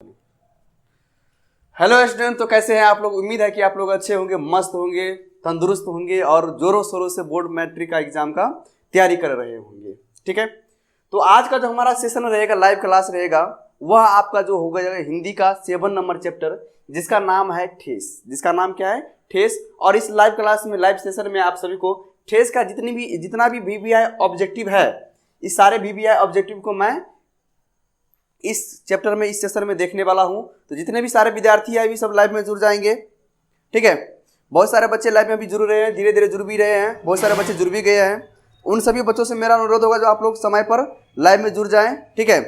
Hello student, तो कैसे हैं आप लोग। उम्मीद है कि आप लोग अच्छे होंगे, मस्त होंगे, तंदुरुस्त होंगे और जोरों शोरों से बोर्ड मैट्रिक का एग्जाम का तैयारी कर रहे होंगे। ठीक है, तो आज का जो हमारा सेशन रहेगा, लाइव क्लास रहेगा, वह आपका जो होगा हिंदी का 7 नंबर चैप्टर, जिसका नाम है ठेस। जिसका नाम क्या है? ठेस। और इस लाइव क्लास में, लाइव सेशन में आप सभी को ठेस का जितना भी VBI ऑब्जेक्टिव है, इस सारे VBI ऑब्जेक्टिव को मैं इस चैप्टर में, इस सेशन में देखने वाला हूं। तो जितने भी सारे विद्यार्थी हैं, अभी सब लाइव में जुड़ जाएंगे। ठीक है, बहुत सारे बच्चे लाइव में भी जुड़ रहे हैं, धीरे धीरे जुड़ भी रहे हैं, बहुत सारे बच्चे जुड़ भी गए हैं। उन सभी बच्चों से मेरा अनुरोध होगा जो आप लोग समय पर लाइव में जुड़ जाएं। ठीक है,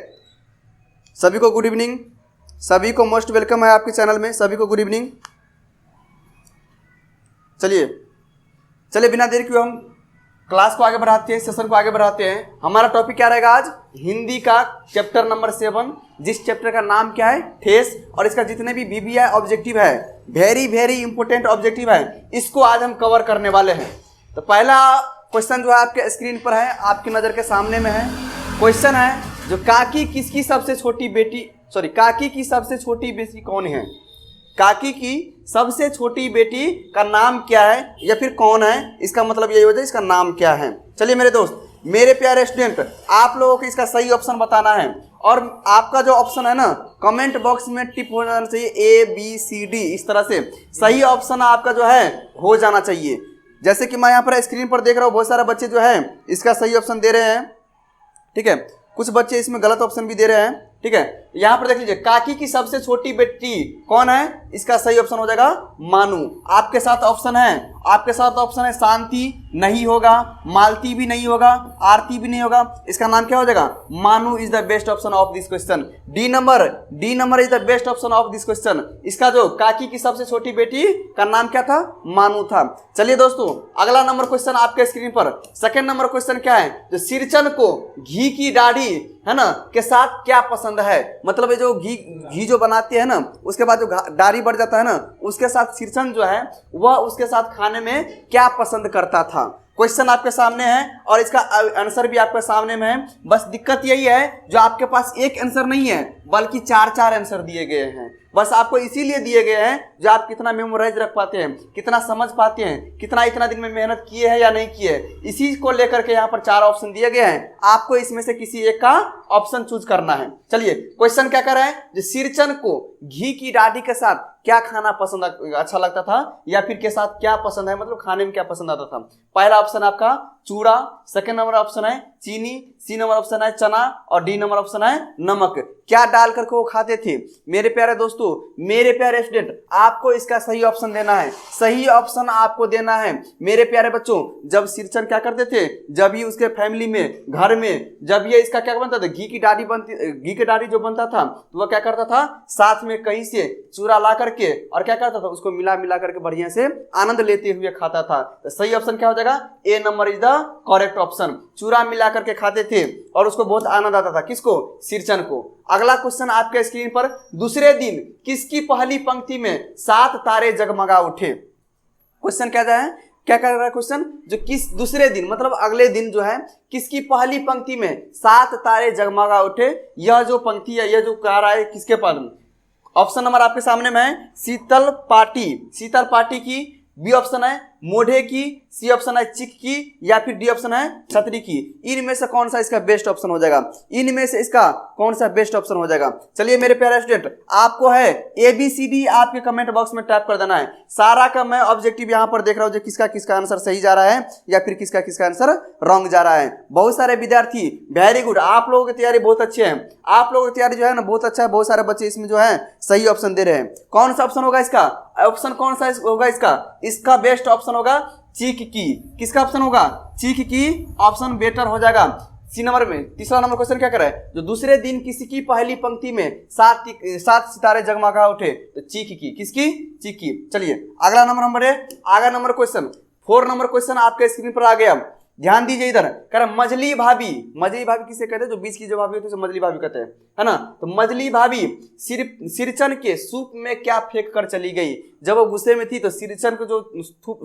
सभी को गुड इवनिंग, सभी को मोस्ट वेलकम है आपके चैनल में, सभी को गुड इवनिंग। चलिए बिना देर किए हम क्लास को आगे बढ़ाते हैं, सेशन को आगे बढ़ाते हैं। हमारा टॉपिक क्या रहेगा आज? हिंदी का चैप्टर नंबर 7, जिस चैप्टर का नाम क्या है? ठेस। और इसका जितने भी VBI ऑब्जेक्टिव है, वेरी इंपोर्टेंट ऑब्जेक्टिव है, इसको आज हम कवर करने वाले हैं। तो पहला क्वेश्चन जो है आपके स्क्रीन पर है, आपकी नज़र के सामने में है। क्वेश्चन है जो काकी की सबसे छोटी बेटी कौन है? काकी की सबसे छोटी बेटी का नाम क्या है या फिर कौन है? इसका मतलब यही हो जाए, इसका नाम क्या है। चलिए मेरे दोस्त, मेरे प्यारे स्टूडेंट, आप लोगों को इसका सही ऑप्शन बताना है। और आपका जो ऑप्शन है ना, कमेंट बॉक्स में टिप हो जाना चाहिए ABCD, इस तरह से सही ऑप्शन आपका जो है हो जाना चाहिए। जैसे कि मैं यहाँ पर स्क्रीन पर देख रहा हूँ, बहुत सारे बच्चे जो है इसका सही ऑप्शन दे रहे हैं। ठीक है, कुछ बच्चे इसमें गलत ऑप्शन भी दे रहे हैं। ठीक है, यहां पर देख लीजिए, काकी की सबसे छोटी बेटी कौन है? इसका सही ऑप्शन हो जाएगा मानू। आपके साथ ऑप्शन है शांति नहीं होगा, मालती भी नहीं होगा, आरती भी नहीं होगा। इसका नाम क्या हो जाएगा? मानू is the best option of this question. D number is the best option of this question. इसका जो काकी की सबसे छोटी बेटी का नाम क्या था? मानू था। चलिए दोस्तों, अगला नंबर क्वेश्चन आपके स्क्रीन पर, सेकंड नंबर क्वेश्चन क्या है? जो सिरचन को घी की दाढ़ी है ना के साथ क्या पसंद है? मतलब ये जो घी जो बनाती है ना, उसके बाद जो दाढ़ी बढ़ जाता है ना, उसके साथ सिरचन जो है वह उसके साथ खाने में क्या पसंद करता था। क्वेश्चन आपके सामने है और इसका आंसर भी आपके सामने में है। बस दिक्कत यही है जो आपके पास एक आंसर नहीं है, बल्कि 4 आंसर दिए गए हैं। बस आपको इसीलिए दिए गए हैं जो आप कितना मेमोराइज रख पाते हैं, कितना समझ पाते हैं, कितना इतना दिन में मेहनत किए हैं या नहीं किए, इसी को लेकर के यहाँ पर 4 ऑप्शन दिए गए हैं। आपको इसमें से किसी एक का ऑप्शन चूज करना है। चलिए, क्वेश्चन क्या कर रहा है? जो सिरचन को घी की दाढ़ी के साथ क्या खाना पसंद अच्छा लगता था, या फिर के साथ क्या पसंद है, मतलब खाने में क्या पसंद आता था। पहला ऑप्शन आपका चूड़ा, सेकंड नंबर ऑप्शन है चीनी, सी नंबर ऑप्शन है चना और डी नंबर ऑप्शन है नमक। क्या डाल करके वो खाते थे? मेरे प्यारे दोस्तों, मेरे प्यारे स्टूडेंट, आपको इसका सही ऑप्शन देना है, सही ऑप्शन आपको देना है। मेरे प्यारे बच्चों, जब सिरचन क्या करते थे, जब ही उसके फैमिली में, घर में, जब ये इसका क्या बनता था, घी की दाढ़ी जो बनता था, तो वह क्या करता था, साथ में कहीं से चूरा ला करके और क्या करता था, उसको मिला करके बढ़िया से आनंद लेते हुए खाता था। तो सही ऑप्शन क्या हो जाएगा? A number is the correct option. चूरा मिला करके खाते थे और उसको बहुत आनंद आता था। किसको? सिरचन को। अगला क्वेश्चन आपके स्क्रीन पर, दूसरे दिन किसकी पहली पंक्ति में 7 तारे जगमगा उठे? क्वेश्चन क्या है? क्या कर रहा है क्वेश्चन? जो किस दूसरे दिन, मतलब अगले दिन जो है, किसकी पहली पंक्ति में 7 तारे जगमगा उठे? यह जो पंक्ति है, यह जो कह रहा है, किसके पास? ऑप्शन नंबर आपके सामने में है शीतल पाटी की, बी ऑप्शन है मोढ़े की, सी ऑप्शन है चिक की, या फिर डी ऑप्शन है छतरी की। इनमें से कौन सा इसका बेस्ट ऑप्शन हो जाएगा? इनमें से इसका कौन सा बेस्ट ऑप्शन हो जाएगा? चलिए मेरे प्यारे स्टूडेंट, आपको है ABCD आपके कमेंट बॉक्स में टाइप कर देना है। सारा का मैं ऑब्जेक्टिव यहां पर देख रहा हूं जो किसका आंसर सही जा रहा है या फिर किसका आंसर रॉन्ग जा रहा है। बहुत सारे विद्यार्थी, वेरी गुड, आप लोगों की तैयारी बहुत अच्छी है, आप लोगों की तैयारी जो है ना बहुत अच्छा है। बहुत सारे बच्चे इसमें जो है सही ऑप्शन दे रहे हैं। कौन सा ऑप्शन होगा इसका? ऑप्शन कौन सा होगा इसका बेस्ट ऑप्शन होगा चीक की। किसका ऑप्शन होगा? चीक की ऑप्शन बेटर हो जाएगा। सी नंबर में तीसरा नंबर क्वेश्चन क्या कर रहा है? जो दूसरे दिन किसी की पहली पंक्ति में 7 सितारे जगमगा उठे, तो चीक की। किसकी? चीक की। चलिए अगला नंबर है, आगे नंबर क्वेश्चन 4 नंबर क्वेश्चन आपके स्क्रीन पर आ गया। ध्यान दीजिए इधर, कह रहा मजली भाभी किसे कहते हैं? जो बीच की जो भाभी होती है उसे मजली भाभी कहते हैं, है ना। तो मजली भाभी सिरचन के सूप में क्या फेंक कर चली गई? जब वो गुस्से में थी तो सिरचन को जो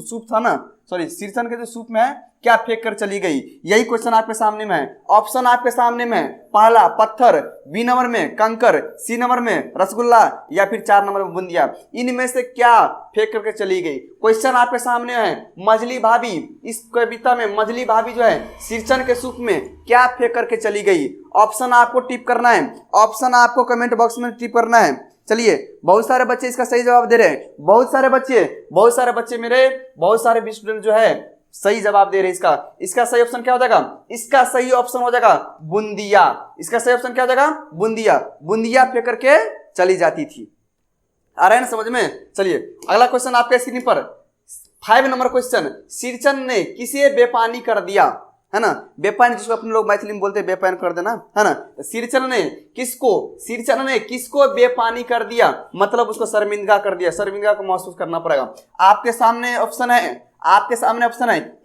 सूप था ना, सॉरी सिरचन के जो सूप में है क्या फेंक कर चली गई? यही क्वेश्चन आपके सामने में है। ऑप्शन आपके सामने में है, पहला पत्थर, बी नंबर में कंकर, सी नंबर में रसगुल्ला या फिर 4 नंबर में बूंदिया। इनमें से क्या फेंक करके चली गई? क्वेश्चन आपके सामने है, मजली भाभी, इस कविता में मजली भाभी जो है सिरचन के सूप में क्या फेंक करके चली गई? ऑप्शन आपको टिप करना है, ऑप्शन आपको कमेंट बॉक्स में टिप करना है। चलिए, बहुत सारे बच्चे इसका सही जवाब दे रहे हैं, बहुत सारे बच्चे मेरे बहुत सारे भी स्टूडेंट जो है सही जवाब दे रहे हैं। इसका सही ऑप्शन क्या हो जाएगा? इसका सही ऑप्शन हो जाएगा बूंदिया। इसका सही ऑप्शन क्या हो जाएगा? बूंदिया। बूंदिया फेंक करके चली जाती थी। आ रहा है ना समझ में? चलिए अगला क्वेश्चन आपके स्क्रीन पर 5 नंबर क्वेश्चन, सिरचन ने किसे बेपानी कर दिया? है ना, बेपानी जिसको अपने लोग मैथिली में बोलते हैं बेपानी कर देना, है ना। सिरचन ने किसको बेपानी कर दिया? मतलब उसको शर्मिंदा कर दिया, शर्मिंदा को महसूस करना पड़ेगा। आपके सामने ऑप्शन है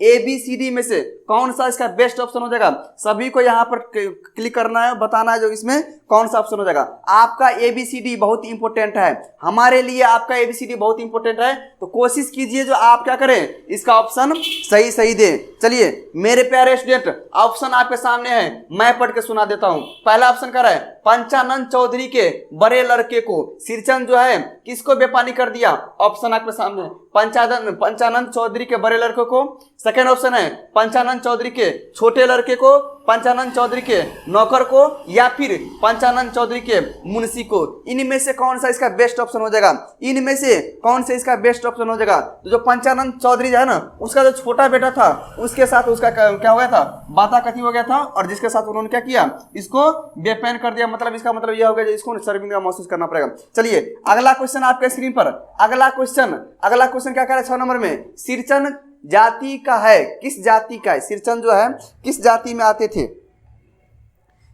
ए बी सी डी में से कौन सा इसका बेस्ट ऑप्शन हो जाएगा? सभी को यहाँ पर क्लिक करना है, बताना है जो इसमें कौन सा ऑप्शन हो जाएगा। आपका ए बी सी डी बहुत इंपॉर्टेंट है हमारे लिए, आपका ए बी सी डी बहुत इंपॉर्टेंट है, तो कोशिश कीजिए जो आप क्या करें इसका ऑप्शन सही दें। चलिए मेरे प्यारे स्टूडेंट, ऑप्शन आपके सामने है, मैं पढ़ के सुना देता हूं। पहला ऑप्शन कर रहा है, पंचानन चौधरी के बड़े लड़के को सिरचन जो है किसको बेपानी कर दिया? ऑप्शन आपके सामने, पंचानन चौधरी के बड़े लड़के को। सेकेंड ऑप्शन है, पंचानन चौधरी के छोटे लड़के को, पंचानन चौधरी के नौकर को, या फिर पंचानन चौधरी के मुंशी को। इनमें से कौन सा इसका बेस्ट ऑप्शन हो जाएगा? इनमें से कौन सा इसका बेस्ट ऑप्शन हो जाएगा? तो जो पंचानन चौधरी है ना, उसका जो छोटा बेटा था उसके साथ उसका क्या हो गया था? बाताकथी हो गया था, और जिसके साथ उन्होंने क्या किया? इसको बेपैन कर दिया। मतलब इसका मतलब यह हो गया इसको शर्मिंदा महसूस करना पड़ेगा। चलिए अगला क्वेश्चन आपके स्क्रीन पर, अगला क्वेश्चन क्या कह रहा है 6 नंबर में, सिरचन जाति का है, किस जाति का है? सिरचन जो है किस जाति में आते थे?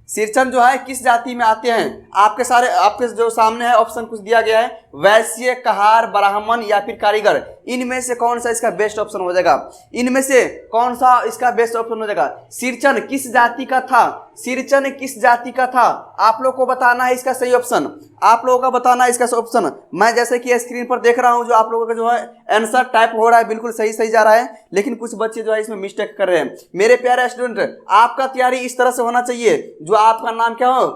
सिरचन जो है किस जाति में आते हैं? आपके जो सामने है ऑप्शन कुछ दिया गया है, वैश्य, कहार, ब्राह्मण या फिर कारीगर। इनमें से कौन सा इसका बेस्ट ऑप्शन हो जाएगा? सिरचन किस जाति का था? सिरचन किस जाति का था? आप लोग को बताना है इसका सही ऑप्शन, आप लोगों का बताना है इसका ऑप्शन। मैं जैसे कि स्क्रीन पर देख रहा हूं जो आप लोगों का जो है आंसर टाइप हो रहा है, बिल्कुल सही जा रहा है, लेकिन कुछ बच्चे जो है इसमें मिस्टेक कर रहे हैं। मेरे प्यारे स्टूडेंट, आपका तैयारी इस तरह से होना चाहिए जो आपका नाम क्या हो,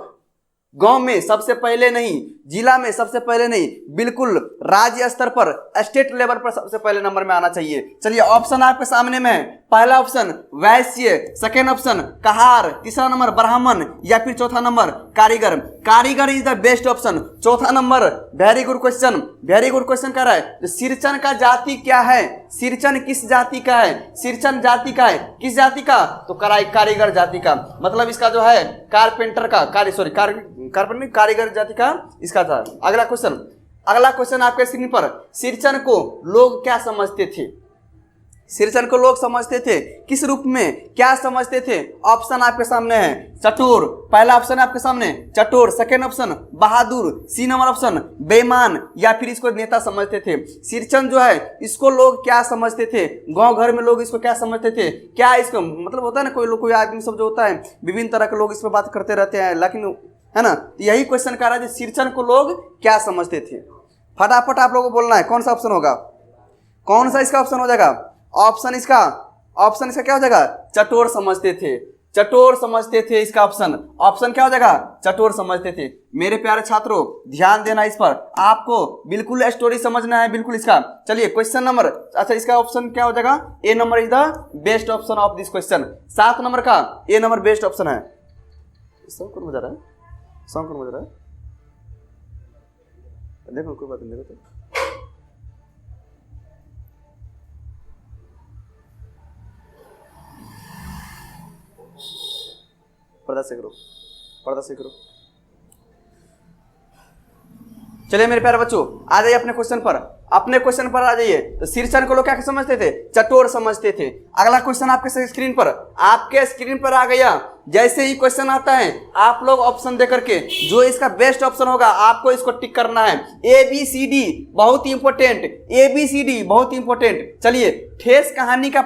गांव में सबसे पहले नहीं, जिला में सबसे पहले नहीं, बिल्कुल राज्य स्तर पर, स्टेट लेवल पर सबसे पहले नंबर में आना चाहिए। चलिए ऑप्शन आपके सामने में है, पहला ऑप्शन वैश्य, सेकेंड ऑप्शन कहार, तीसरा नंबर ब्राह्मण या फिर चौथा नंबर कारीगर। कारीगर इज द बेस्ट ऑप्शन। चौथा नंबर, वेरी गुड क्वेश्चन कर रहा है, सिरचन का जाति क्या है? सिरचन किस जाति का है? सिरचन जाति का है, किस जाति का? तो कारीगर जाति का। मतलब इसका जो है कारपेंटर का कारीगर जाति का इसका था। अगला क्वेश्चन आपके स्क्रीन पर, सिरचन को लोग क्या समझते थे? सिरचन को लोग समझते थे किस रूप में, क्या समझते थे? ऑप्शन आपके सामने है, चतुर, पहला ऑप्शन है आपके सामने चतुर, सेकेंड ऑप्शन बहादुर, सी नंबर ऑप्शन बेईमान, या फिर इसको नेता समझते थे। सिरचन जो है इसको लोग क्या समझते थे? गांव घर में लोग इसको क्या समझते थे? क्या इसको मतलब होता है ना, कोई आदमी सब जो होता है विभिन्न तरह के लोग इस पर बात करते रहते हैं, लेकिन है ना, यही क्वेश्चन कर रहा है सिरचन को लोग क्या समझते थे। फटाफट आप लोगों को बोलना है कौन सा ऑप्शन होगा, कौन सा इसका ऑप्शन हो जाएगा? ऑप्शन इसका क्या हो जाएगा? चटोर समझते थे इसका ऑप्शन क्या हो जाएगा? चटोर समझते थे। मेरे प्यारे छात्रों ध्यान देना इस पर, आपको बिल्कुल स्टोरी समझना है बिल्कुल इसका। चलिए क्वेश्चन नंबर, अच्छा इसका ऑप्शन क्या हो जाएगा? A number is the best option of this question. 7 number का ए नंबर बेस्ट ऑप्शन है। सॉन्ग कौन बजा रहा है? देखो कोई बात नहीं, देखो तो पर्दा से करो। चलिए मेरे प्यारे बच्चों आ जाइए अपने क्वेश्चन पर आ जाइए। तो सिरचन को लोग क्या समझते थे? चटोर समझते थे। अगला क्वेश्चन आपके स्क्रीन पर आ गया। जैसे ही क्वेश्चन आता है आप लोग ऑप्शन दे करके जो इसका बेस्ट ऑप्शन होगा आपको इसको टिक करना है। ए बी सी डी बहुत इंपॉर्टेंट। चलिए ठेस कहानी का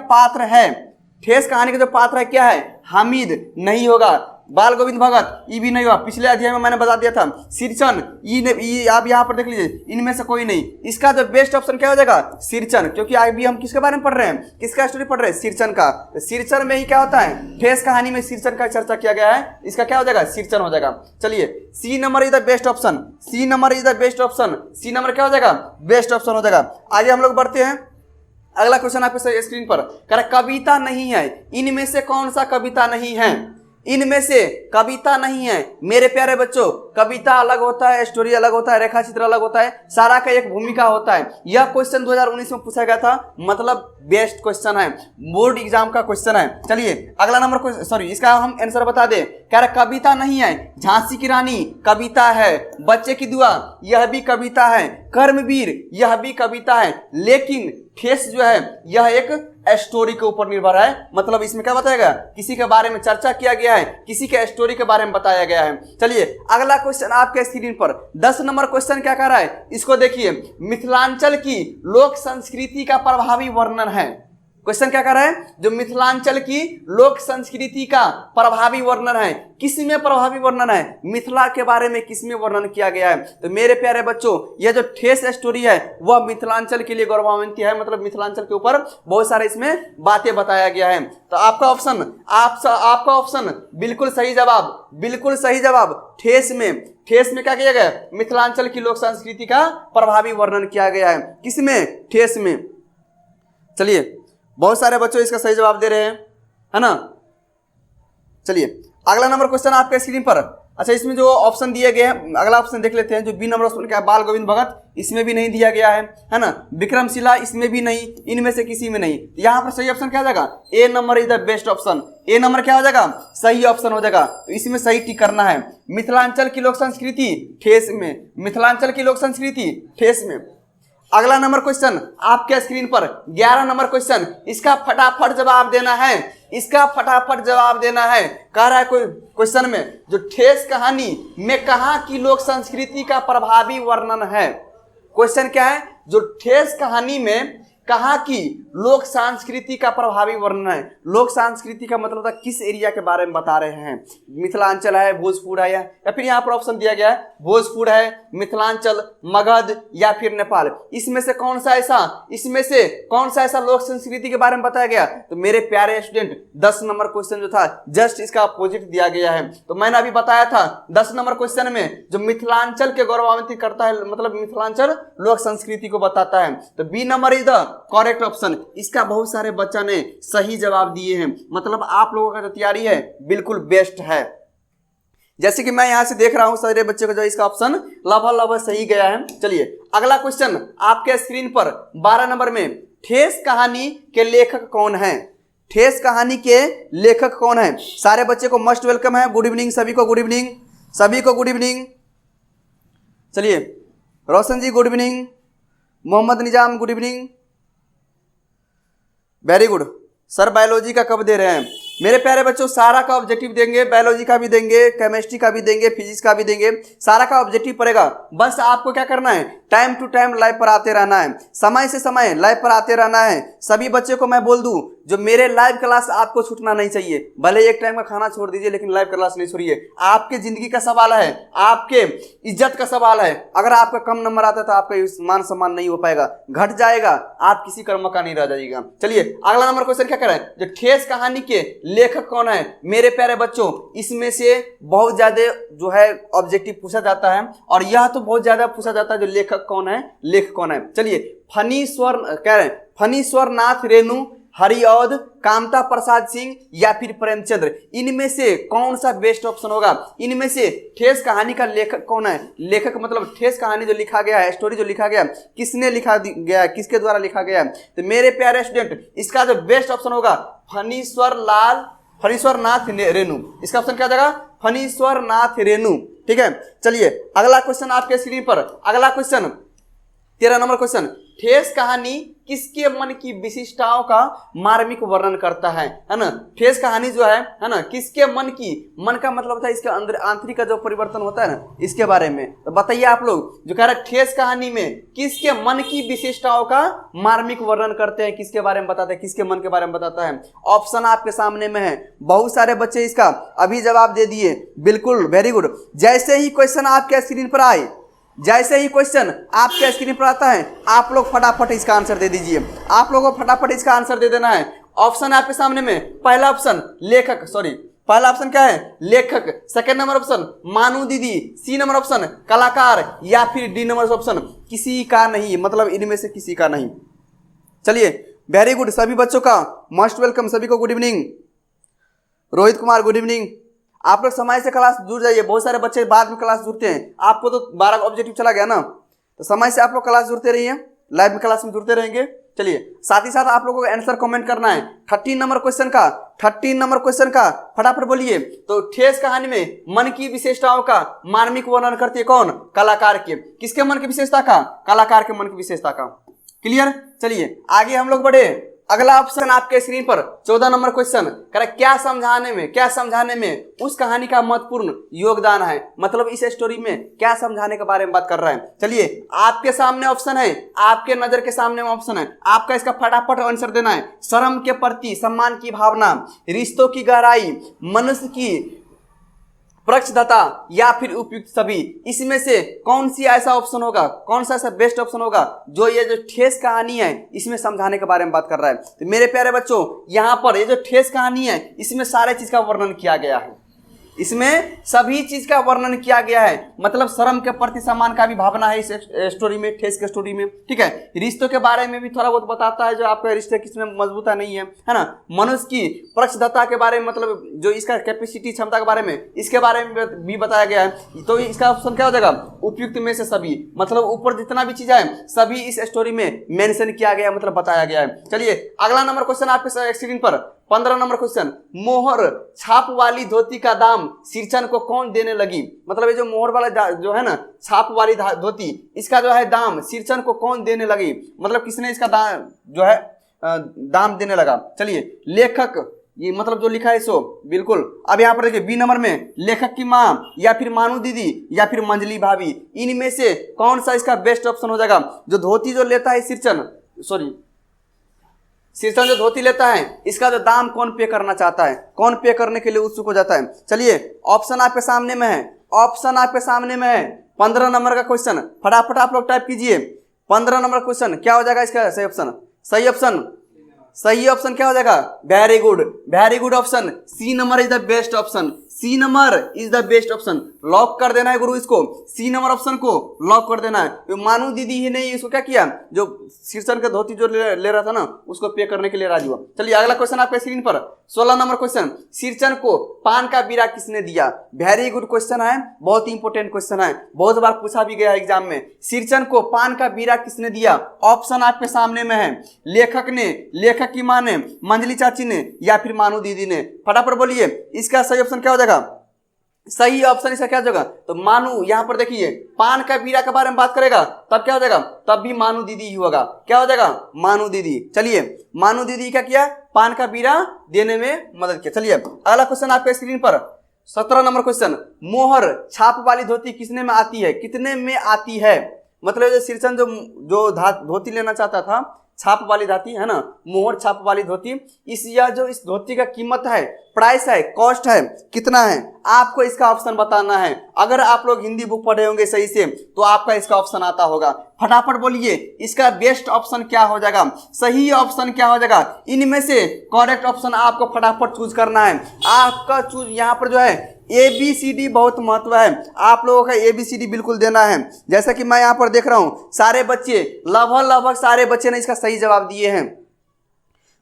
जो पात्र है क्या है? हामिद नहीं होगा। बाल गोविंद भगत, ई भी नहीं हुआ, पिछले अध्याय में मैंने बता दिया था। सिरचन, ई आप यहाँ पर देख लीजिए, इनमें से कोई नहीं। इसका जो बेस्ट ऑप्शन क्या हो जाएगा? सिरचन, क्योंकि अभी हम किसके बारे में पढ़ रहे हैं, किसका स्टोरी पढ़ रहे हैं? सिरचन का। तो सिरचन में ही क्या होता है, ठेस कहानी में सिरचन का चर्चा किया गया है, इसका क्या हो जाएगा? सिरचन हो जाएगा। चलिए C number is the best option, C number is the best option, C number क्या हो जाएगा? बेस्ट ऑप्शन हो जाएगा। आगे हम लोग बढ़ते हैं, अगला क्वेश्चन आपके स्क्रीन पर कह रहा कविता नहीं है, इनमें से कौन सा कविता नहीं है? इनमें से कविता नहीं है। मेरे प्यारे बच्चों, कविता अलग होता है, स्टोरी अलग होता है, रेखा चित्र अलग होता है, सारा का एक भूमिका होता है। यह क्वेश्चन 2019 में पूछा गया था, मतलब बेस्ट क्वेश्चन है, बोर्ड एग्जाम का क्वेश्चन है। चलिए अगला नंबर, सॉरी इसका हम आंसर बता दें। कह रहा कविता नहीं है, झांसी की रानी कविता है, बच्चे की दुआ यह भी कविता है, कर्मवीर यह भी कविता है, लेकिन ठेस जो है यह एक स्टोरी के ऊपर निर्भर है। मतलब इसमें क्या बताएगा? किसी के बारे में चर्चा किया गया है, किसी के स्टोरी के बारे में बताया गया है। चलिए अगला क्वेश्चन आपके स्क्रीन पर 10 नंबर क्वेश्चन क्या कह रहा है, इसको देखिए। मिथिलांचल की लोक संस्कृति का प्रभावी वर्णन है। क्वेश्चन क्या कर रहा है? जो मिथिलांचल की लोक संस्कृति का प्रभावी वर्णन है, किसमें प्रभावी वर्णन है? मिथिला के बारे में किसमें वर्णन किया गया है? तो मेरे प्यारे बच्चों, यह जो ठेस स्टोरी है वह मिथिलांचल के लिए गौरवान्वित है, मतलब मिथिलांचल के ऊपर बहुत सारे इसमें बातें बताया गया है। तो आपका ऑप्शन बिल्कुल सही जवाब, बिल्कुल सही जवाब। ठेस में क्या किया गया? मिथिलांचल की लोक संस्कृति का प्रभावी वर्णन किया गया है। किसमें? ठेस में। चलिए बहुत सारे बच्चों इसका सही जवाब दे रहे हैं, है ना। चलिए अगला नंबर क्वेश्चन आपके स्क्रीन पर। अच्छा, इसमें जो ऑप्शन दिए गए हैं, अगला ऑप्शन देख लेते हैं। जो बी नंबर ऑप्शन क्या है? बाल गोविंद भगत, इसमें भी नहीं दिया गया है ना। विक्रमशिला, इसमें भी नहीं, इनमें से किसी में नहीं। यहाँ पर सही ऑप्शन क्या हो जाएगा? A number is the best option. A number क्या हो जाएगा? सही ऑप्शन हो जाएगा। तो इसमें सही टिक करना है। मिथिलांचल की लोक संस्कृति ठेस में, मिथिलांचल की लोक संस्कृति ठेस में। अगला नंबर क्वेश्चन आपके स्क्रीन पर 11 नंबर क्वेश्चन, इसका फटाफट जवाब देना है, इसका फटाफट जवाब देना है। कह रहा है कोई क्वेश्चन में, जो ठेस कहानी में कहाँ की लोक संस्कृति का प्रभावी वर्णन है। क्वेश्चन क्या है? जो ठेस कहानी में कहाँ की लोक संस्कृति का प्रभावी वर्णन है। लोक संस्कृति का मतलब था किस एरिया के बारे में बता रहे हैं। मिथिलांचल है, भोजपुर है, या फिर यहाँ पर ऑप्शन दिया गया है भोजपुर है, मिथिलांचल, मगध या फिर नेपाल। इसमें से कौन सा ऐसा लोक संस्कृति के बारे में बताया गया? तो मेरे प्यारे स्टूडेंट 10 नंबर क्वेश्चन जो था जस्ट इसका अपोजिट दिया गया है। तो मैंने अभी बताया था 10 नंबर क्वेश्चन में जो मिथिलांचल के गौरवान्वित करता है, मतलब मिथिलांचल लोक संस्कृति को बताता है। तो B number is the correct option. इसका बहुत सारे बच्चा ने सही जवाब दिए हैं, मतलब आप लोगों का जो तैयारी है बिल्कुल बेस्ट है। जैसे कि मैं यहां से देख रहा हूं सारे बच्चे को जो इसका ऑप्शन लगभग सही गया है। चलिए अगला क्वेश्चन आपके स्क्रीन पर 12 नंबर में, ठेस कहानी के लेखक कौन है? ठेस कहानी के लेखक कौन है? सारे बच्चे को मस्ट वेलकम है। गुड इवनिंग सभी को, गुड इवनिंग सभी को, गुड इवनिंग। चलिए Roshan ji good evening, Mohammad Nizam good evening, very good. Sir biology का कब दे रहे हैं? मेरे प्यारे बच्चों सारा का ऑब्जेक्टिव देंगे, बायोलॉजी का भी देंगे, केमिस्ट्री का भी देंगे, फिजिक्स का भी देंगे, सारा का ऑब्जेक्टिव पड़ेगा। बस आपको क्या करना है? टाइम टू टाइम लाइव पर आते रहना है, समय से समय लाइव पर आते रहना है। सभी बच्चे को मैं बोल दूं, जो मेरे लाइव क्लास आपको छूटना नहीं चाहिए। भले एक टाइम का खाना छोड़ दीजिए, लेकिन लाइव क्लास नहीं छोड़िए। आपके जिंदगी का सवाल है, आपके इज्जत का सवाल है। अगर आपका कम नंबर आता है तो आपका मान सम्मान नहीं हो पाएगा, घट जाएगा, आप किसी कर्म का नहीं रह जाइएगा। चलिए अगला नंबर क्वेश्चन क्या करें? जो ठेस कहानी के लेखक कौन है? मेरे प्यारे बच्चों इसमें से बहुत ज्यादा जो है ऑब्जेक्टिव पूछा जाता है, और यह तो बहुत ज्यादा पूछा जाता है जो लेखक कौन है, लेखक कौन है। चलिए फणीश्वर कह रहे हैं, फणीश्वर नाथ रेणु, हरिऔध, कामता प्रसाद सिंह या फिर प्रेमचंद्र, इनमें से कौन सा बेस्ट ऑप्शन होगा? इनमें से ठेस कहानी का लेखक कौन है? लेखक मतलब ठेस कहानी जो लिखा गया है, स्टोरी जो लिखा गया, किसने लिखा गया है, किसके द्वारा लिखा गया है? तो मेरे प्यारे स्टूडेंट इसका जो बेस्ट ऑप्शन होगा फणीश्वर नाथ रेणु। इसका ऑप्शन क्या जाएगा? फणीश्वर नाथ रेणु। ठीक है। चलिए अगला क्वेश्चन आपके स्क्रीन पर, अगला क्वेश्चन 13 नंबर क्वेश्चन, ठेस कहानी किसके मन की विशिष्टताओं का मार्मिक वर्णन करता है ना। ठेस कहानी जो है ना, किसके मन की, मन का मतलब होता है इसके अंदर आंतरिक का जो परिवर्तन होता है ना, इसके बारे में। तो बताइए आप लोग, जो कह रहा है ठेस कहानी में किसके मन की विशिष्टताओं का मार्मिक वर्णन करते हैं, किसके बारे में बताते हैं, किसके मन के बारे में बताता है। ऑप्शन आपके सामने में है, बहुत सारे बच्चे इसका अभी जवाब दे दिए, बिल्कुल वेरी गुड। जैसे ही क्वेश्चन आपके स्क्रीन पर आए, जैसे ही क्वेश्चन आपके स्क्रीन पर आता है, आप लोग फटाफट इसका आंसर दे दीजिए। आप लोगों को फटाफट इसका आंसर दे देना है। ऑप्शन आपके सामने में, पहला ऑप्शन लेखक, पहला ऑप्शन क्या है, लेखक। सेकंड नंबर ऑप्शन मानू दीदी। सी नंबर ऑप्शन कलाकार, या फिर डी नंबर ऑप्शन किसी का नहीं, मतलब इनमें से किसी का नहीं। चलिए वेरी गुड, सभी बच्चों का मोस्ट वेलकम, सभी को good evening. Rohit Kumar good evening. आप लोग समय से क्लास जुड़ जाइए, बहुत सारे बच्चे बाद में क्लास जुड़ते हैं, आपको तो 12 ऑब्जेक्टिव चला गया ना, तो समय से आप लोग क्लास जुड़ते रहिए, लाइव में क्लास में जुड़ते रहेंगे। चलिए साथ ही साथ आप लोगों को आंसर कमेंट करना है 13 नंबर क्वेश्चन का फटाफट बोलिए। तो ठेस कहानी में मन की विशेषताओं का मार्मिक वर्णन करती है कौन, कलाकार के। किसके मन की विशेषता का, कलाकार के मन की विशेषता का। क्लियर। चलिए आगे हम लोग बढ़े। अगला ऑप्शन आपके स्क्रीन पर 14 नंबर क्वेश्चन, क्या समझाने में उस कहानी का महत्वपूर्ण योगदान है, मतलब इस स्टोरी में क्या समझाने के बारे में बात कर रहा है। चलिए आपके सामने ऑप्शन है, आपके नजर के सामने ऑप्शन है, आपका इसका फटाफट आंसर देना है। शर्म के प्रति सम्मान की भावना, रिश्तों की गहराई, मनुष्य की पक्षधता, या फिर उपयुक्त सभी। इसमें से कौन सी ऐसा ऑप्शन होगा, कौन सा ऐसा बेस्ट ऑप्शन होगा जो ये जो ठेस कहानी है इसमें समझाने के बारे में बात कर रहा है। तो मेरे प्यारे बच्चों, यहाँ पर ये जो ठेस कहानी है इसमें सारे चीज का वर्णन किया गया है, इसमें सभी चीज का वर्णन किया गया है, मतलब शर्म के प्रति सम्मान का भी भावना है इस स्टोरी में, ठेस के स्टोरी में। ठीक है, रिश्तों के बारे में भी थोड़ा बहुत बताता है, जो आपके रिश्ते किसमें मजबूत नहीं है ना। मनुष्य की पक्षधता के बारे में, मतलब जो इसका कैपेसिटी, क्षमता के बारे में, इसके बारे में भी बताया गया है। तो इसका ऑप्शन क्या हो जाएगा, उपयुक्त में से सभी, मतलब ऊपर जितना भी चीज है सभी इस स्टोरी में मेंशन किया गया, मतलब बताया गया है। चलिए अगला नंबर क्वेश्चन आपके स्क्रीन पर 15 नंबर क्वेश्चन, मोहर छाप वाली धोती का दाम सिरचन को कौन देने लगी। मतलब ये जो मोहर वाला जो है ना, छाप वाली धोती, इसका जो है दाम सिरचन को कौन देने लगी, मतलब किसने इसका दाम जो है दाम देने लगा। चलिए लेखक, ये मतलब जो लिखा है सो बिल्कुल। अब यहाँ पर देखिए बी नंबर में, लेखक की माँ, या फिर मानू दीदी, या फिर मंजली भाभी, इनमें से कौन सा इसका बेस्ट ऑप्शन हो जाएगा। जो धोती जो लेता है सिरचन जो धोती लेता है, इसका जो दाम कौन पे करना चाहता है, कौन पे करने के लिए उत्सुक हो जाता है। चलिए ऑप्शन आपके सामने में है, 15 नंबर का क्वेश्चन, फटाफट आप लोग टाइप कीजिए। 15 नंबर क्वेश्चन क्या हो जाएगा इसका सही ऑप्शन, सही ऑप्शन क्या हो जाएगा, very good option, C number is the best option, C number is the best option. Lock कर देना है गुरु, इसको सी नंबर ऑप्शन को लॉक कर देना है। तो मानू दीदी ही नहीं, इसको क्या किया, जो सिरचन का धोती जो ले रहा था ना, उसको पे करने के लिए राजी हुआ। चलिए अगला क्वेश्चन आपके स्क्रीन पर 16 नंबर क्वेश्चन, सिरचन को पान का बीड़ा किसने दिया। वेरी गुड क्वेश्चन है, बहुत इंपोर्टेंट क्वेश्चन है, बहुत बार पूछा भी गया है एग्जाम में। सिरचन को पान का बीड़ा किसने दिया। ऑप्शन आपके सामने में है, लेखक ने, लेखक की मां ने, मंजली चाची ने, या फिर मानू दीदी ने। फटाफट बोलिए इसका सही ऑप्शन क्या हो जाएगा, सही ऑप्शन इसका क्या हो जाएगा। तो मानू, यहां पर देखिए पान का बीड़ा के बारे में बात करेगा तब क्या हो जाएगा, तब भी मानू दीदी ही होगा। क्या हो जाएगा, मानू दीदी। चलिए मानू दीदी क्या किया, पान का बीड़ा देने में मदद किया। चलिए अगला क्वेश्चन आपके स्क्रीन पर 17 नंबर क्वेश्चन, मोहर छाप वाली धोती कितने में आती है, कितने में आती है। मतलब जो सिरचन जो धोती लेना चाहता था, छाप वाली धोती है ना, मोहर छाप वाली धोती, इस धोती का कीमत है, प्राइस है, कॉस्ट है, कितना है, आपको इसका ऑप्शन बताना है। अगर आप लोग हिंदी बुक पढ़े होंगे सही से तो आपका इसका ऑप्शन आता होगा। फटाफट बोलिए इसका बेस्ट ऑप्शन क्या हो जाएगा, सही ऑप्शन क्या हो जाएगा। इनमें से करेक्ट ऑप्शन आपको फटाफट चूज करना है। आपका चूज यहाँ पर जो है ABCD बहुत महत्व है, आप लोगों का ABCD बिल्कुल देना है। जैसा कि मैं यहाँ पर देख रहा हूँ सारे बच्चे, लगभग सारे बच्चे ने इसका सही जवाब दिए हैं।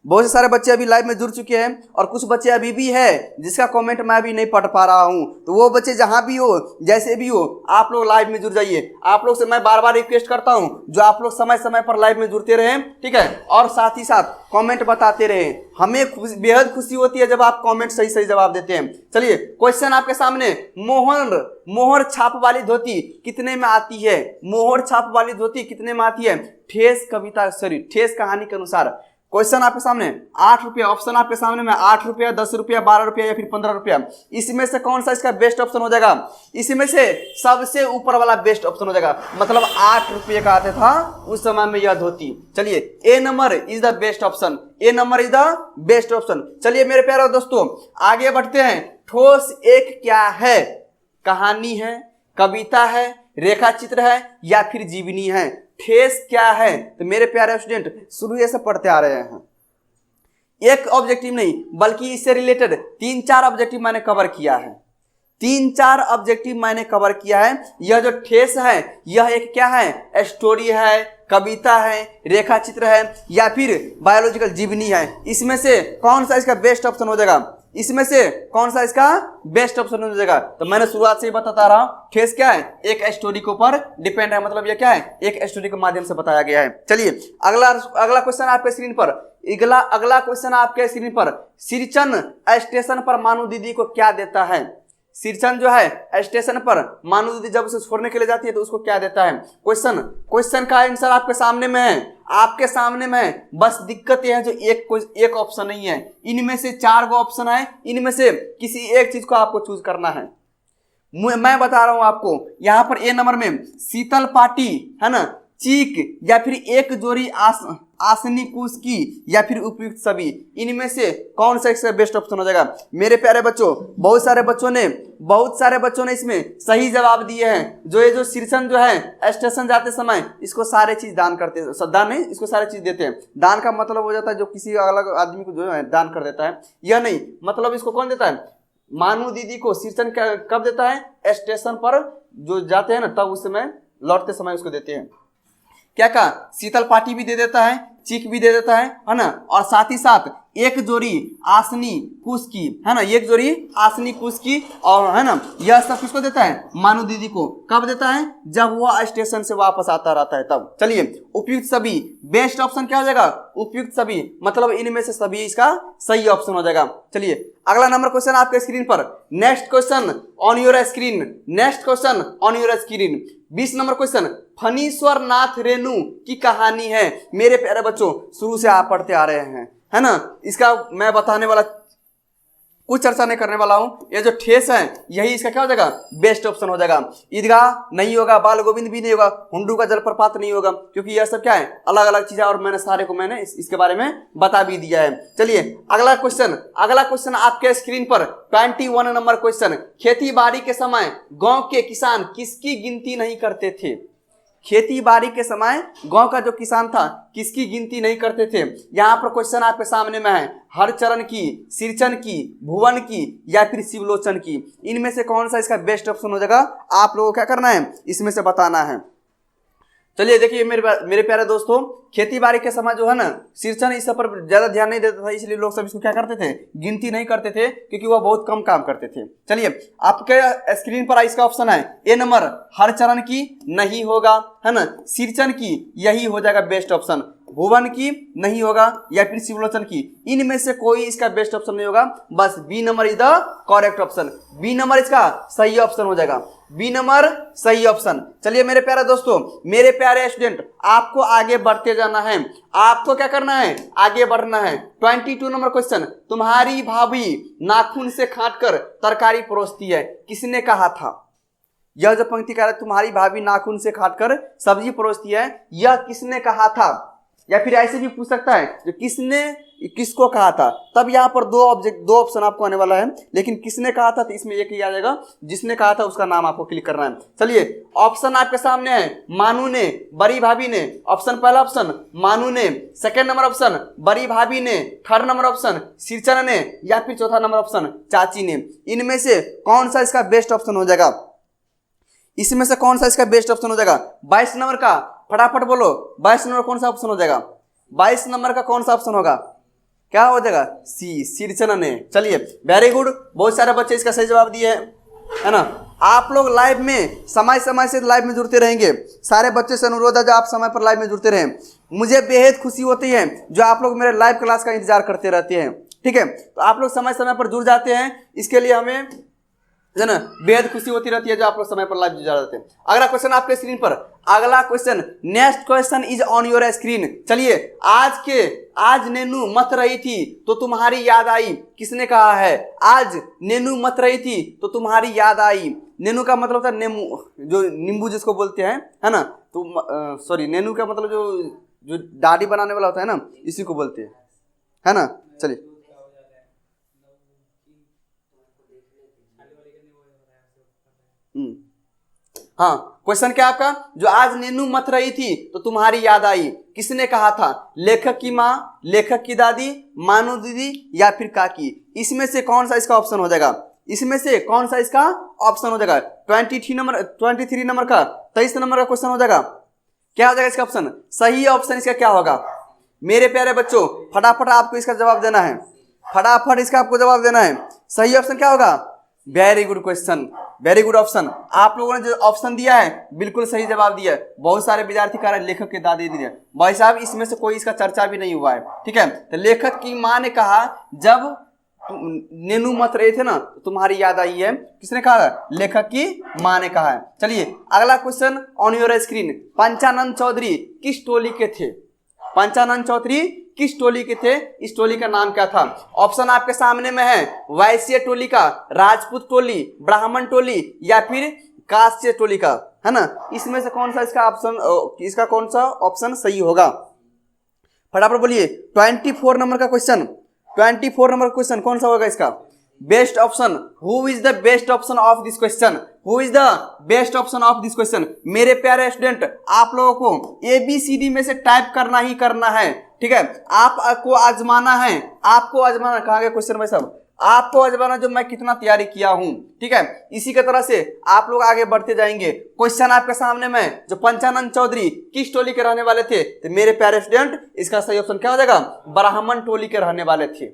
बहुत से सारे बच्चे अभी लाइव में जुड़ चुके हैं और कुछ बच्चे अभी भी है जिसका कमेंट मैं अभी नहीं पढ़ पा रहा हूं। तो वो बच्चे जहां भी हो, जैसे भी हो, आप लोग लाइव में जुड़ जाइए। आप लोग से मैं बार बार रिक्वेस्ट करता हूं जो आप लोग समय समय पर लाइव में जुड़ते रहें, ठीक है, और साथ ही साथ कमेंट बताते रहें। हमें बेहद खुशी होती है जब आप कमेंट सही सही जवाब देते हैं। चलिए क्वेश्चन आपके सामने, मोहर छाप वाली धोती कितने में आती है? मोहर छाप वाली धोती कितने में आती है? ठेस कहानी के अनुसार। क्वेश्चन आपके सामने 8 रुपया, ऑप्शन आपके सामने में 8 रुपया, 10 रुपया, 12 रुपया या फिर 15 रुपया। इसमें से कौन सा इसका बेस्ट ऑप्शन हो जाएगा? इसमें से सबसे ऊपर वाला बेस्ट ऑप्शन हो जाएगा, मतलब 8 रुपये का आता था उस समय में यह धोती। चलिए A number is the best option, A number is the best option. चलिए मेरे प्यारे दोस्तों आगे बढ़ते हैं। ठोस एक क्या है? कहानी है, कविता है, रेखा चित्र है या फिर जीवनी है? ठेस क्या है? तो मेरे प्यारे स्टूडेंट शुरू से पढ़ते आ रहे हैं, एक ऑब्जेक्टिव नहीं बल्कि इससे रिलेटेड 3-4 ऑब्जेक्टिव मैंने कवर किया है। 3-4 ऑब्जेक्टिव मैंने कवर किया है। यह जो ठेस है यह एक क्या है? स्टोरी है, कविता है, रेखा चित्र है या फिर बायोलॉजिकल जीवनी है। इसमें से कौन सा इसका बेस्ट ऑप्शन हो जाएगा? इसमें से कौन सा इसका बेस्ट ऑप्शन हो जाएगा? तो मैंने शुरुआत से ही बताता रहा हूं, ठेस क्या है? एक स्टोरी के ऊपर डिपेंड है, मतलब ये क्या है? एक स्टोरी के माध्यम से बताया गया है। चलिए अगला क्वेश्चन आपके स्क्रीन पर, अगला क्वेश्चन आपके स्क्रीन पर, सिरचन स्टेशन पर मानू दीदी को क्या देता है? सिरचन जो है स्टेशन पर मानू दीदी जब उसे छोड़ने के लिए जाती है तो उसको क्या देता है? क्वेश्चन का आंसर आपके सामने में है, आपके सामने में है। बस दिक्कत यह है जो एक ऑप्शन नहीं है, इनमें से 4 गो ऑप्शन है, इनमें से किसी एक चीज को आपको चूज करना है। मैं बता रहा हूं आपको, यहां पर ए नंबर में शीतल पाटी है ना, चीक या फिर एक जोड़ी आसनी कूस की या फिर उपयुक्त सभी, इनमें से कौन सा इसका बेस्ट ऑप्शन हो जाएगा? मेरे प्यारे बच्चों बहुत सारे बच्चों ने इसमें सही जवाब दिए हैं। जो ये जो सिरचन जो है स्टेशन जाते समय इसको सारे चीज दान करते हैं, दान नहीं, इसको सारे चीज देते हैं। दान का मतलब हो जाता है जो किसी अलग आदमी को जो है दान कर देता है, यह नहीं, मतलब इसको कौन देता है? मानू दीदी को सिरचन कब देता है? स्टेशन पर जो जाते हैं ना तब उस समय लौटते समय उसको देते हैं। क्या कहा? शीतल पाटी भी दे देता है, चीक भी दे देता है ना, और साथ ही साथ एक जोड़ी आसनी कुश की, है ना, एक जोड़ी आसनी कुश की, और है ना, यह सब किसको देता है? मानू दीदी को। कब देता है? जब वह स्टेशन से वापस आता रहता है तब। चलिए उपयुक्त सभी, बेस्ट ऑप्शन क्या हो जाएगा? उपयुक्त सभी, मतलब इनमें से सभी इसका सही ऑप्शन हो जाएगा। चलिए अगला नंबर क्वेश्चन आपके स्क्रीन पर, next question on your screen, 20 number question, Phanishwar Nath Renu की कहानी है। मेरे प्यारे बच्चों शुरू से आप पढ़ते आ रहे हैं, है ना, इसका मैं बताने वाला कुछ चर्चा नहीं करने वाला हूं। ये जो ठेस है यही इसका क्या हो जाएगा? बेस्ट ऑप्शन हो जाएगा। ईदगाह नहीं होगा, बाल गोविंद भी नहीं होगा, हुंडू का जलप्रपात नहीं होगा, क्योंकि यह सब क्या है? अलग अलग चीजें, और मैंने सारे को इसके बारे में बता भी दिया है। चलिए अगला क्वेश्चन आपके स्क्रीन पर 21 नंबर क्वेश्चन, खेती बाड़ी के समय गाँव के किसान किसकी गिनती नहीं करते थे? खेती बाड़ी के समय गांव का जो किसान था किसकी गिनती नहीं करते थे? यहां पर क्वेश्चन आपके सामने में है, हरचरण की, सिरचन की, भुवन की या फिर शिवलोचन की, इनमें से कौन सा इसका बेस्ट ऑप्शन हो जाएगा? आप लोगों को क्या करना है? इसमें से बताना है। चलिए देखिए मेरे प्यारे दोस्तों, खेती बाड़ी के समय जो है ना सिरचन इस सब पर ज्यादा ध्यान नहीं देता था, इसलिए लोग सब इसको क्या करते थे? गिनती नहीं करते थे, क्योंकि वह बहुत कम काम करते थे। चलिए आपके स्क्रीन पर इसका ऑप्शन है ए नंबर, हरचरण की नहीं होगा, है ना, सिरचन की यही हो जाएगा बेस्ट ऑप्शन, भुवन की नहीं होगा या फिर शिवलोचन की, इनमें से कोई इसका बेस्ट ऑप्शन नहीं होगा। बस B number is the correct option, B number इसका सही ऑप्शन हो जाएगा, बी नंबर सही ऑप्शन। चलिए मेरे प्यारे दोस्तों, मेरे प्यारे स्टूडेंट, आपको आगे बढ़ते जाना है, आपको क्या करना है? आगे बढ़ना है। 22 नंबर क्वेश्चन, तुम्हारी भाभी नाखून से खाटकर तरकारी परोसती है, किसने कहा था? यह जो पंक्ति कह रहा है तुम्हारी भाभी नाखून से खाटकर सब्जी परोसती है, यह किसने कहा था? या फिर ऐसे भी पूछ सकता है जो किसको कहा था, तब यहाँ पर दो ऑप्शन आपको आने वाला है, लेकिन किसने कहा था तो इसमें एक ही आ जाएगा, जिसने कहा था उसका नाम आपको क्लिक करना है। चलिए ऑप्शन आपके सामने है, मानू ने, बड़ी भाभी ने, ऑप्शन पहला ऑप्शन मानू ने, सेकेंड नंबर ऑप्शन बड़ी भाभी ने, थर्ड नंबर ऑप्शन सिरचन ने या फिर चौथा नंबर ऑप्शन चाची ने, इनमें से कौन सा इसका बेस्ट ऑप्शन हो जाएगा? इसमें से कौन सा इसका बेस्ट ऑप्शन हो जाएगा? 22 नंबर का, फटाफट बोलो 22 नंबर कौन सा ऑप्शन हो जाएगा? 22 नंबर का कौन सा ऑप्शन होगा? क्या हो जाएगा, सी, शीर्षण है। चलिए वेरी गुड, बहुत सारे बच्चे इसका सही जवाब दिए हैं, है ना। आप लोग लाइव में समय समय से लाइव में जुड़ते रहेंगे, सारे बच्चे से अनुरोध है जो आप समय पर लाइव में जुड़ते रहें। मुझे बेहद खुशी होती है जो आप लोग मेरे लाइव क्लास का इंतजार करते रहते हैं, ठीक है। तो आप लोग समय समय पर जुड़ जाते हैं, इसके लिए हमें है ना बेहद खुशी होती रहती है जो आप लोग समय पर लाइव जुड़ जाते हैं। अगला क्वेश्चन आपके स्क्रीन पर, अगला question, next question is on your screen. चलिए, आज नेनू मत रही थी तो तुम्हारी याद आई, किसने कहा है? आज नेनू मत रही थी तो तुम्हारी याद आई। नेनू का मतलब होता है नींबू, जो नींबू जिसको बोलते हैं, है ना। तो सॉरी, नेनू का मतलब जो दाढ़ी बनाने वाला होता है ना, इसी को बोलते हैं, है ना। चलिए, हाँ, क्वेश्चन क्या आपका, जो आज नेनू मत रही थी तो तुम्हारी याद आई, किसने कहा था? लेखक की माँ, लेखक की दादी, मानू दीदी या फिर काकी। इसमें से कौन सा इसका ऑप्शन हो जाएगा? इसमें से कौन सा इसका ऑप्शन हो जाएगा? 23 नंबर का 23 नंबर का क्वेश्चन हो जाएगा। क्या हो जाएगा इसका ऑप्शन? सही ऑप्शन इसका क्या होगा? मेरे प्यारे बच्चों, फटाफट आपको इसका जवाब देना है, फटाफट इसका आपको जवाब देना है। सही ऑप्शन क्या होगा? Very good question, very good option. आप लोगों ने जो ऑप्शन दिया है बिल्कुल सही जवाब दिया है। बहुत सारे विद्यार्थी कह रहे हैं लेखक के दादी दिए, भाई साहब इसमें से कोई इसका चर्चा भी नहीं हुआ है, ठीक है। तो लेखक की माँ ने कहा जब नेनू मत रहे थे ना तो तुम्हारी याद आई है, किसने कहा? लेखक की माँ ने कहा है। चलिए अगला question on your screen, Panchanand Chaudhary किस टोली के थे? पंचानंद चौधरी किस टोली के थे? इस टोली का नाम क्या था? ऑप्शन आपके सामने में है, वैश्य टोली का, राजपूत टोली, ब्राह्मण टोली या फिर काश्य टोली का, है ना। इसमें से कौन सा इसका कौन सा ऑप्शन सही होगा? फटाफट बोलिए। 24 नंबर का क्वेश्चन, 24 नंबर क्वेश्चन कौन सा होगा इसका? Best option, who is the best option of this question? Who is the best option of this question? मेरे प्यारे स्टूडेंट, आप लोगों को ABCD में से टाइप करना ही करना है, ठीक है। आपको आजमाना है, आपको आजमाना। कहाँ गए क्वेश्चन भाई साहब? आपको आजमाना जो मैं कितना तैयारी किया हूं, ठीक है। इसी के तरह से आप लोग आगे बढ़ते जाएंगे। क्वेश्चन आपके सामने में, जो पंचानंद चौधरी किस टोली के रहने वाले थे? तो मेरे प्यारे स्टूडेंट, इसका सही ऑप्शन क्या हो जाएगा? ब्राह्मण टोली के रहने वाले थे।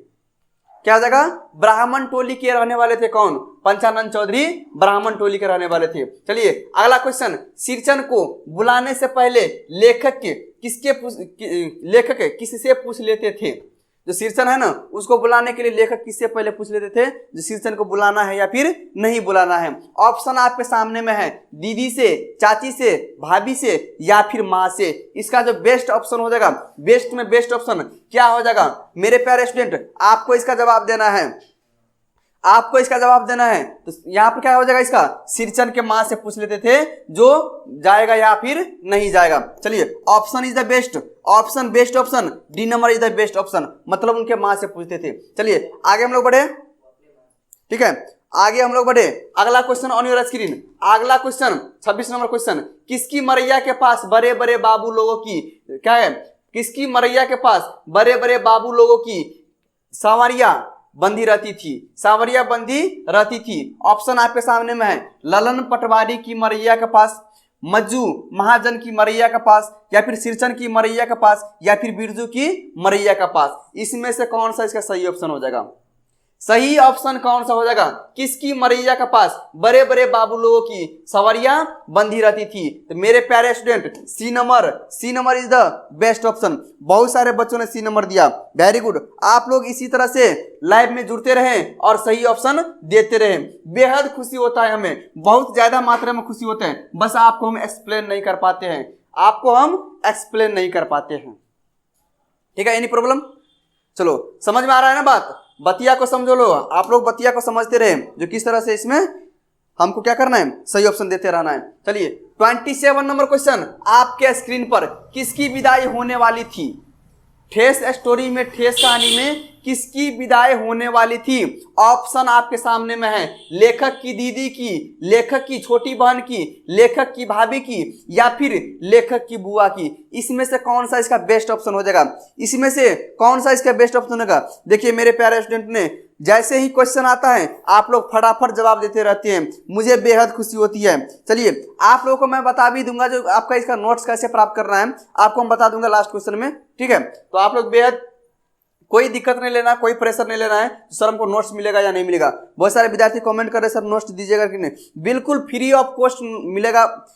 क्या हो जाएगा? ब्राह्मण टोली के रहने वाले थे। कौन? पंचानंद चौधरी ब्राह्मण टोली के रहने वाले थे। चलिए अगला क्वेश्चन, शीर्षण को बुलाने से पहले लेखक किससे पूछ लेते थे? जो शीर्षण है ना, उसको बुलाने के लिए लेखक किससे पहले पूछ लेते थे जो शीर्षण को बुलाना है या फिर नहीं बुलाना है? ऑप्शन आपके सामने में है, दीदी से, चाची से, भाभी से या फिर माँ से। इसका जो बेस्ट ऑप्शन हो जाएगा, बेस्ट में बेस्ट ऑप्शन क्या हो जाएगा? मेरे प्यारे स्टूडेंट, आपको इसका जवाब देना है, आपको इसका जवाब देना है। तो यहाँ पर क्या हो जाएगा? इसका शीर्षण के माँ से पूछ लेते थे जो जाएगा या फिर नहीं जाएगा। चलिए option is the best option, best option D number is the best option, मतलब उनके माँ से पूछते थे। चलिए आगे हम लोग बढ़े, ठीक है, आगे हम लोग बढ़े। अगला क्वेश्चन ऑन योर स्क्रीन, अगला क्वेश्चन 26 नंबर क्वेश्चन, किसकी मरैया के पास बड़े बड़े बाबू लोगों की, क्या है? किसकी मरैया के पास बड़े बड़े बाबू लोगों की सांवरिया बंदी रहती थी? सांवरिया बंदी रहती थी। ऑप्शन आपके सामने में है, ललन पटवारी की मरैया के पास, मज्जू महाजन की मरैया के पास या फिर शीर्षण की मरैया के पास या फिर बिरजू की मरैया के पास। इसमें से कौन सा इसका सही ऑप्शन हो जाएगा? सही ऑप्शन कौन सा हो जाएगा? किसकी मरैया के पास बड़े बड़े बाबू लोगों की सवारियां बंधी रहती थी? तो मेरे प्यारे student, C number is the best option. बहुत सारे बच्चों ने सी नंबर दिया, वेरी गुड। आप लोग इसी तरह से लाइव में जुड़ते रहें और सही ऑप्शन देते रहें। बेहद खुशी होता है, हमें बहुत ज्यादा मात्रा में खुशी होता है, बस आपको हम एक्सप्लेन नहीं कर पाते हैं, आपको हम एक्सप्लेन नहीं कर पाते हैं, ठीक है। Any problem? चलो समझ में आ रहा है ना बात? बतिया को समझो लो, आप लोग बतिया को समझते रहे जो किस तरह से इसमें हमको क्या करना है, सही ऑप्शन देते रहना है। चलिए 27 नंबर क्वेश्चन आपके स्क्रीन पर, किसकी विदाई होने वाली थी? ठेस स्टोरी में, ठेस कहानी में किसकी विदाई होने वाली थी? ऑप्शन आपके सामने में है, लेखक की दीदी की, लेखक की छोटी बहन की, लेखक की भाभी की या फिर लेखक की बुआ की। इसमें से कौन सा इसका बेस्ट ऑप्शन हो जाएगा? इसमें से कौन सा इसका बेस्ट ऑप्शन होगा? देखिए मेरे प्यारे स्टूडेंट ने, जैसे ही क्वेश्चन आता है आप लोग फटाफट जवाब देते रहते हैं, मुझे बेहद खुशी होती है। चलिए आप लोगों को मैं बता भी दूंगा जो आपका इसका नोट्स कैसे प्राप्त करना है, आपको हम बता दूंगा लास्ट क्वेश्चन में, ठीक है। तो आप लोग बेहद कोई दिक्कत नहीं लेना, कोई प्रेशर नहीं लेना है। सर हमको नोट्स मिलेगा या नहीं मिलेगा। बहुत सारे विद्यार्थी कमेंट कर रहे सर नोट्स दीजिएगा कि नहीं, बिल्कुल फ्री ऑफ कॉस्ट मिलेगा।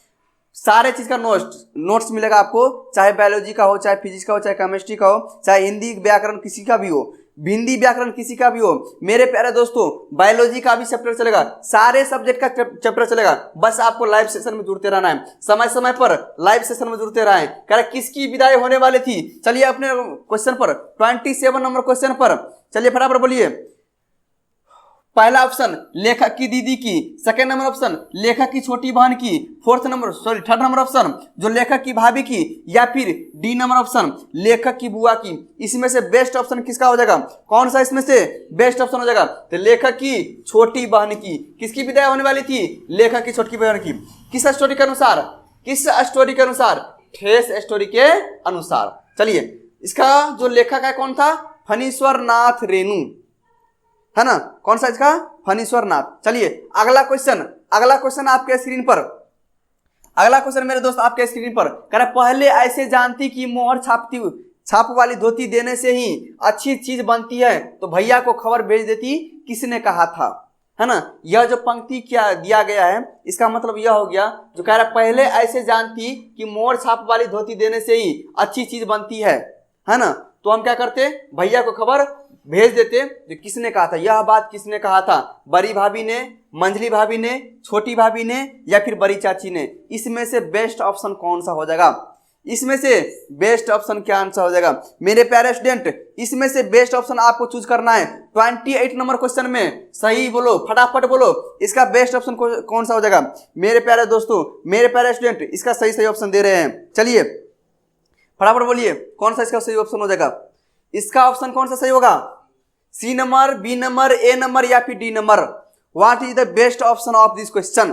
सारे चीज का नोट्स मिलेगा आपको, चाहे बायोलॉजी का हो, चाहे फिजिक्स का हो, चाहे केमिस्ट्री का हो, चाहे हिंदी व्याकरण किसी का भी हो, हिंदी व्याकरण किसी का भी हो। मेरे प्यारे दोस्तों बायोलॉजी का भी चैप्टर चलेगा, सारे सब्जेक्ट का चैप्टर चलेगा। बस आपको लाइव सेशन में जुड़ते रहना है, समय समय पर लाइव सेशन में जुड़ते रहें। कह रहे किसकी विदाई होने वाली थी, चलिए अपने क्वेश्चन पर 27 नंबर क्वेश्चन पर चलिए फटाफट बोलिए। पहला ऑप्शन लेखक की दीदी की, सेकेंड नंबर ऑप्शन लेखक की छोटी बहन की, थर्ड नंबर ऑप्शन जो लेखक की भाभी की, या फिर डी नंबर ऑप्शन लेखक की बुआ की। इसमें से बेस्ट ऑप्शन किसका हो जाएगा, कौन सा इसमें से बेस्ट ऑप्शन हो जाएगा, तो लेखक की छोटी बहन की। किसकी विदाई होने वाली थी, लेखक की छोटी बहन की। किस स्टोरी के अनुसार, किस स्टोरी के अनुसार, ठेस स्टोरी के अनुसार। चलिए इसका जो लेखक है कौन था, फणीश्वर नाथ रेणु, है ना, कौन सा इसका, फणीश्वर नाथ। चलिए अगला क्वेश्चन आपके स्क्रीन पर, अगला क्वेश्चन मेरे दोस्त आपके स्क्रीन पर कह रहा पहले ऐसे जानती कि मोहर छाप वाली धोती देने से ही अच्छी चीज बनती है तो भैया को खबर भेज देती, किसने कहा था, है ना। यह जो पंक्ति क्या दिया गया है इसका मतलब यह हो गया, जो कह रहा पहले ऐसे जानती कि मोहर छाप वाली धोती देने से ही अच्छी चीज बनती है ना, तो हम क्या करते, भैया को खबर भेज देते। जो किसने कहा था, यह बात किसने कहा था, बड़ी भाभी ने, मंझली भाभी ने, छोटी भाभी ने, या फिर बड़ी चाची ने। इसमें से बेस्ट ऑप्शन कौन सा हो जाएगा, इसमें से बेस्ट ऑप्शन क्या आंसर हो जाएगा मेरे प्यारे स्टूडेंट। इसमें से बेस्ट ऑप्शन आपको चूज करना है। 28 नंबर क्वेश्चन में सही बोलो, फटाफट बोलो, इसका बेस्ट ऑप्शन कौन सा हो जाएगा मेरे प्यारे दोस्तों, मेरे प्यारे स्टूडेंट। इसका सही ऑप्शन दे रहे हैं, चलिए फटाफट बोलिए कौन सा इसका सही ऑप्शन हो जाएगा। इसका ऑप्शन कौन सा सही होगा, सी नंबर, बी नंबर, ए नंबर, या फिर D number. What is the best option of this question.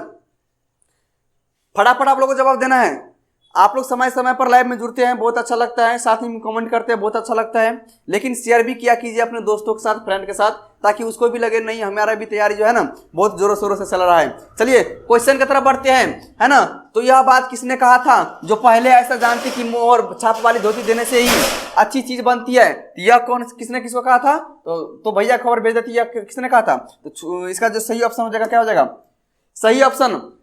फटाफट आप लोगों को जवाब देना है। आप लोग समय समय पर लाइव में जुड़ते हैं, बहुत अच्छा लगता है, साथ ही कमेंट करते हैं, बहुत अच्छा लगता है। लेकिन शेयर भी किया कीजिए अपने दोस्तों के साथ, फ्रेंड के साथ, ताकि उसको भी लगे नहीं हमारा भी तैयारी जो है ना बहुत जोरों शोरों से चल रहा है। चलिए क्वेश्चन की तरफ बढ़ते हैं, है ना। तो यह बात किसने कहा था, जो पहले ऐसा जानती कि मोहर छाप वाली धोती देने से ही अच्छी चीज बनती है, यह कौन, किसने किसको कहा था, तो भैया खबर भेज देती, यह किसने कहा था। तो इसका जो सही ऑप्शन हो जाएगा क्या हो जाएगा,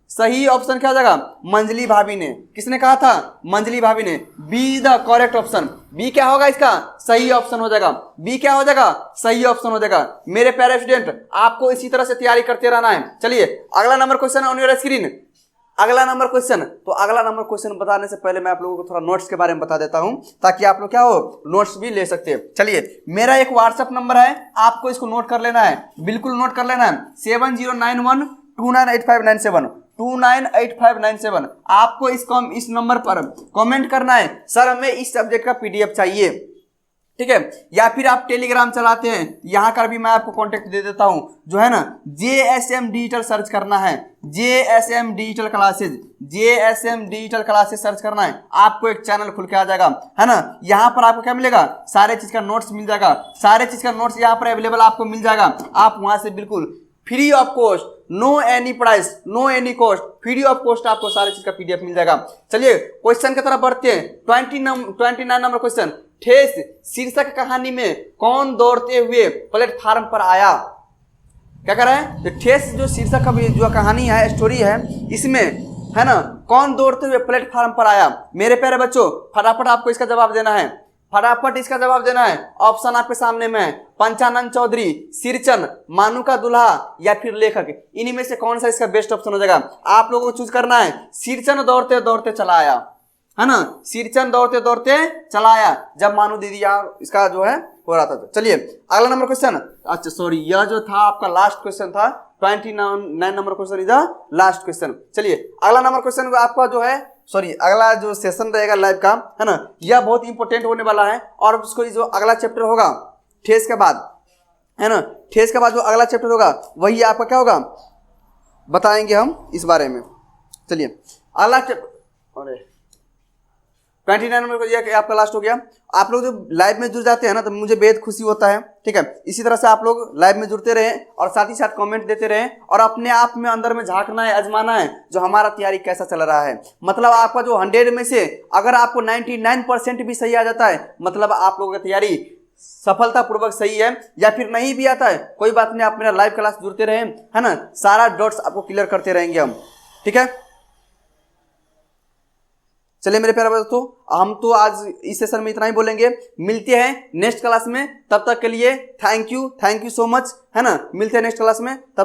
सही ऑप्शन क्या हो जाएगा, मंझली भाभी ने। किसने कहा था, मंझली भाभी ने। B the correct option, B क्या होगा इसका सही ऑप्शन हो जाएगा, बी क्या हो जाएगा सही ऑप्शन हो जाएगा। मेरे प्यारे स्टूडेंट आपको इसी तरह से तैयारी करते रहना है। चलिए अगला number question on your screen, अगला नंबर क्वेश्चन। तो अगला नंबर क्वेश्चन बताने से पहले मैं आप लोगों को थोड़ा नोट्स के बारे में बता देता हूं, ताकि आप लोग क्या हो नोट्स भी ले सकते हैं। चलिए मेरा एक व्हाट्सएप नंबर है, आपको इसको नोट कर लेना है, बिल्कुल नोट कर लेना है, 7091298597 298597। आपको इस नंबर पर कमेंट करना है सर हमें इस सब्जेक्ट का पीडीएफ चाहिए, ठीक है। या फिर आप टेलीग्राम चलाते हैं, यहाँ का भी मैं आपको कांटेक्ट दे देता हूँ, जो है ना JSM डिजिटल सर्च करना है, JSM डिजिटल क्लासेज सर्च करना है, आपको एक चैनल खुल के आ जाएगा, है ना। यहाँ पर आपको क्या मिलेगा, सारे चीज का नोट्स मिल जाएगा, सारे चीज का नोट्स यहाँ पर अवेलेबल आपको मिल जाएगा। आप वहां से बिल्कुल free of cost, no any price, no any cost, free of cost आपको सारे चीज का पीडीएफ मिल जाएगा। चलिए क्वेश्चन की तरफ बढ़ते हैं। 29 नंबर क्वेश्चन, ठेस शीर्षक कहानी में कौन दौड़ते हुए प्लेटफार्म पर आया। क्या कर रहा है, तो ठेस जो शीर्षक का जो कहानी है, स्टोरी है, इसमें है ना कौन दौड़ते हुए प्लेटफार्म पर आया। मेरे प्यारे बच्चों फटाफट आपको इसका जवाब देना है, फटाफट इसका जवाब देना है। ऑप्शन आपके सामने में है, पंचानन चौधरी, सिरचन, मानू का दूल्हा, या फिर लेखक। इन्हीं में से कौन सा इसका बेस्ट ऑप्शन हो जाएगा, आप लोगों को चूज करना है। सिरचन दौड़ते दौड़ते चला आया, है ना, सिरचन दौड़ते दौड़ते चला आया जब मानू दीदी यहाँ इसका जो है हो रहा था। चलिए अगला नंबर क्वेश्चन, अच्छा सॉरी यह जो था आपका लास्ट क्वेश्चन था, 29 number question is the last question. चलिए अगला नंबर क्वेश्चन आपका जो है, सॉरी अगला जो सेशन रहेगा लाइव का, है ना, यह बहुत इंपॉर्टेंट होने वाला है। और उसको जो अगला चैप्टर होगा ठेस के बाद, है ना, ठेस के बाद जो अगला चैप्टर होगा वही आपका क्या होगा बताएंगे हम इस बारे में। चलिए अगला चैप्टर, 29 नंबर को यह आपका लास्ट हो गया। आप लोग जो लाइव में जुड़ जाते हैं ना तो मुझे बेहद खुशी होता है, ठीक है। इसी तरह से आप लोग लाइव में जुड़ते रहें और साथ ही साथ कमेंट देते रहें, और अपने आप में अंदर में झांकना है, आजमाना है जो हमारा तैयारी कैसा चल रहा है। मतलब आपका जो 100 में से अगर आपको 99% भी सही आ जाता है, मतलब आप लोगों की तैयारी सफलतापूर्वक सही है, या फिर नहीं भी आता है कोई बात नहीं, आप मेरा लाइव क्लास जुड़ते रहे, है ना, सारा डॉट्स आपको क्लियर करते रहेंगे हम, ठीक है। चलिए मेरे प्यारे दोस्तों, हम तो आज इस सेशन में इतना ही बोलेंगे, मिलते हैं नेक्स्ट क्लास में, तब तक के लिए थैंक यू सो मच, है ना, मिलते हैं नेक्स्ट क्लास में तब